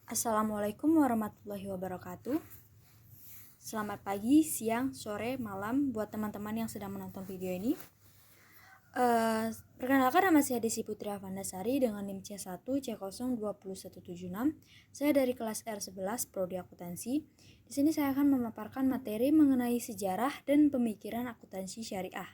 Assalamualaikum warahmatullahi wabarakatuh. Selamat pagi, siang, sore, malam buat teman-teman yang sedang menonton video ini. Perkenalkan, nama saya Desi Putri Avandasari dengan NIM C1C02176. Saya dari kelas R11 Prodi Akuntansi. Di sini saya akan memaparkan materi mengenai sejarah dan pemikiran akuntansi syariah.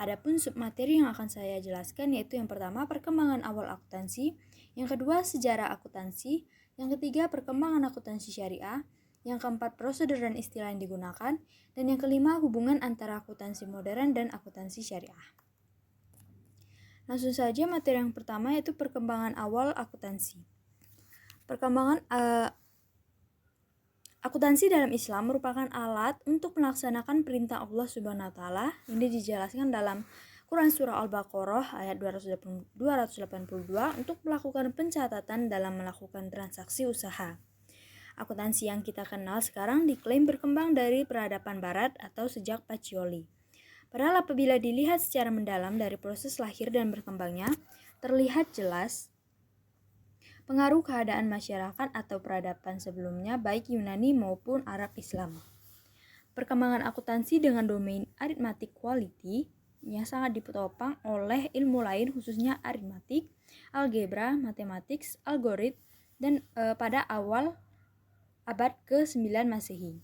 Adapun submateri yang akan saya jelaskan yaitu yang pertama perkembangan awal akuntansi, yang kedua sejarah akuntansi, yang ketiga perkembangan akuntansi syariah, yang keempat prosedur dan istilah yang digunakan, dan yang kelima hubungan antara akuntansi modern dan akuntansi syariah. Langsung saja materi yang pertama yaitu perkembangan awal akuntansi. Perkembangan akuntansi dalam Islam merupakan alat untuk melaksanakan perintah Allah Subhanahu wa taala. Ini dijelaskan dalam Quran Surah Al-Baqarah ayat 282 untuk melakukan pencatatan dalam melakukan transaksi usaha. Akuntansi yang kita kenal sekarang diklaim berkembang dari peradaban barat atau sejak Pacioli. Padahal apabila dilihat secara mendalam dari proses lahir dan berkembangnya, terlihat jelas pengaruh keadaan masyarakat atau peradaban sebelumnya baik Yunani maupun Arab Islam. Perkembangan akuntansi dengan domain arithmetic quality yang sangat ditopang oleh ilmu lain khususnya aritmatik, algebra, matematik, algoritma dan pada awal abad ke-9 Masehi.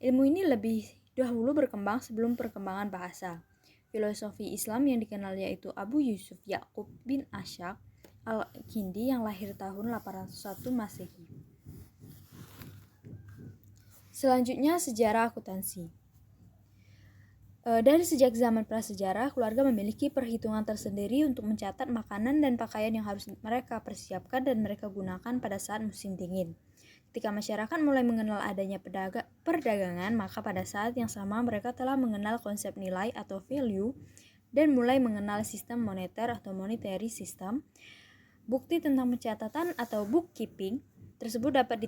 Ilmu ini lebih dahulu berkembang sebelum perkembangan bahasa. Filosofi Islam yang dikenal yaitu Abu Yusuf Ya'qub bin Ash'ab Al-Kindi yang lahir tahun 801 Masehi. Selanjutnya sejarah akuntansi. Dari sejak zaman prasejarah, keluarga memiliki perhitungan tersendiri untuk mencatat makanan dan pakaian yang harus mereka persiapkan dan mereka gunakan pada saat musim dingin. Ketika masyarakat mulai mengenal adanya perdagangan, maka pada saat yang sama mereka telah mengenal konsep nilai atau value dan mulai mengenal sistem moneter atau monetary system. Bukti tentang pencatatan atau bookkeeping tersebut dapat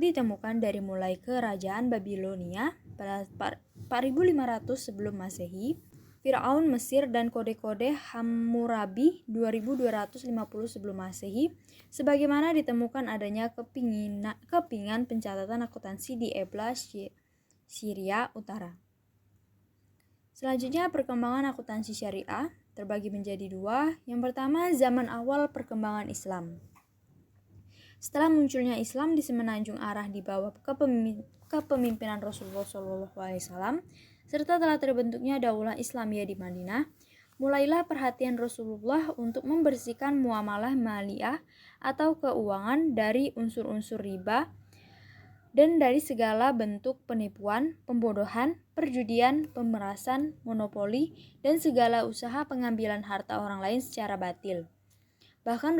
ditemukan dari mulai kerajaan Babilonia pada 4500 sebelum Masehi, Firaun Mesir dan kode-kode Hammurabi 2250 sebelum Masehi, sebagaimana ditemukan adanya kepingan pencatatan akuntansi di Ebla, Syria Utara. Selanjutnya perkembangan akuntansi syariah terbagi menjadi dua. Yang pertama, zaman awal perkembangan Islam. Setelah munculnya Islam di semenanjung Arah di bawah kepemimpinan Rasulullah SAW, serta telah terbentuknya Daulah Islamiyah di Madinah, mulailah perhatian Rasulullah untuk membersihkan muamalah maliyah atau keuangan dari unsur-unsur riba dan dari segala bentuk penipuan, pembodohan, perjudian, pemerasan, monopoli, dan segala usaha pengambilan harta orang lain secara batil. Bahkan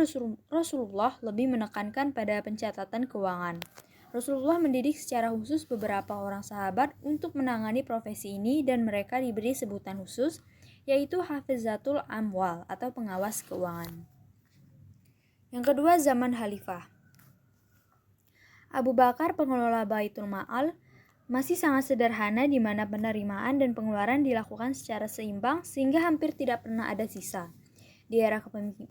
Rasulullah lebih menekankan pada pencatatan keuangan. Rasulullah mendidik secara khusus beberapa orang sahabat untuk menangani profesi ini dan mereka diberi sebutan khusus yaitu Hafizatul Amwal atau pengawas keuangan. Yang kedua, zaman Khalifah. Abu Bakar, pengelola Baitul Ma'al, masih sangat sederhana di mana penerimaan dan pengeluaran dilakukan secara seimbang sehingga hampir tidak pernah ada sisa. Di era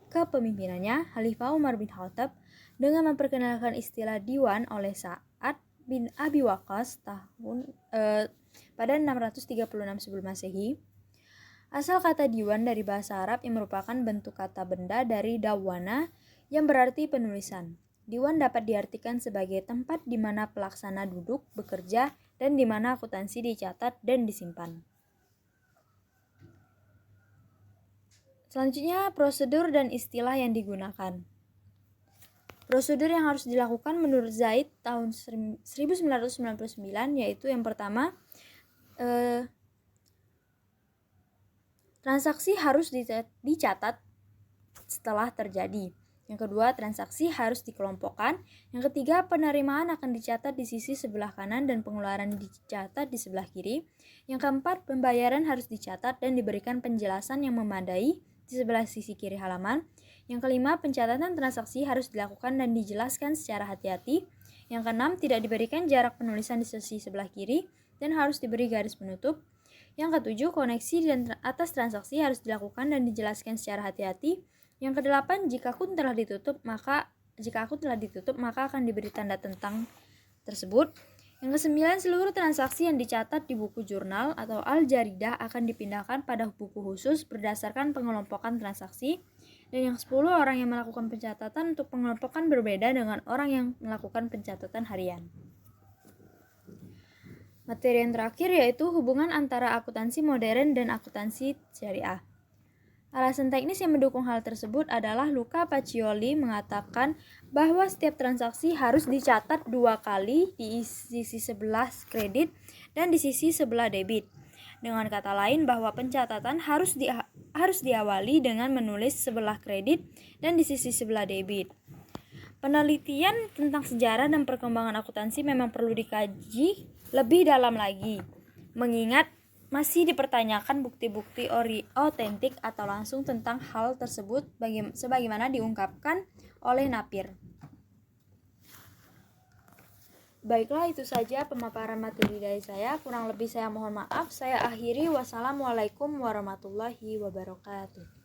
kepemimpinannya, Khalifah Umar bin Khattab dengan memperkenalkan istilah diwan oleh Sa'ad bin Abi Waqqas pada 636 sebelum Masehi. Asal kata diwan dari bahasa Arab yang merupakan bentuk kata benda dari dawana yang berarti penulisan. Diwan dapat diartikan sebagai tempat di mana pelaksana duduk, bekerja, dan di mana akuntansi dicatat dan disimpan. Selanjutnya, prosedur dan istilah yang digunakan. Prosedur yang harus dilakukan menurut Zaid tahun 1999 yaitu yang pertama, transaksi harus dicatat setelah terjadi. Yang kedua, transaksi harus dikelompokkan. Yang ketiga, penerimaan akan dicatat di sisi sebelah kanan dan pengeluaran dicatat di sebelah kiri. Yang keempat, pembayaran harus dicatat dan diberikan penjelasan yang memadai di sebelah sisi kiri halaman. Yang kelima, pencatatan transaksi harus dilakukan dan dijelaskan secara hati-hati. Yang keenam, tidak diberikan jarak penulisan di sisi sebelah kiri dan harus diberi garis penutup. Yang ketujuh, koneksi dan atas transaksi harus dilakukan dan dijelaskan secara hati-hati. Yang kedelapan, jika akun telah ditutup, maka jika akun telah ditutup, maka akan diberi tanda tentang tersebut. Yang kesembilan, seluruh transaksi yang dicatat di buku jurnal atau al-jaridah akan dipindahkan pada buku khusus berdasarkan pengelompokan transaksi. Dan yang 10, orang yang melakukan pencatatan untuk pengelompokan berbeda dengan orang yang melakukan pencatatan harian. Materi yang terakhir yaitu hubungan antara akuntansi modern dan akuntansi syariah. Alasan teknis yang mendukung hal tersebut adalah Luca Pacioli mengatakan bahwa setiap transaksi harus dicatat 2 kali di sisi sebelah kredit dan di sisi sebelah debit. Dengan kata lain, bahwa pencatatan harus diawali dengan menulis sebelah kredit dan di sisi sebelah debit. Penelitian tentang sejarah dan perkembangan akuntansi memang perlu dikaji lebih dalam lagi, mengingat masih dipertanyakan bukti-bukti otentik atau langsung tentang hal tersebut sebagaimana diungkapkan oleh Napier. Baiklah, itu saja pemaparan materi dari saya. Kurang lebih saya mohon maaf. Saya akhiri. Wassalamualaikum warahmatullahi wabarakatuh.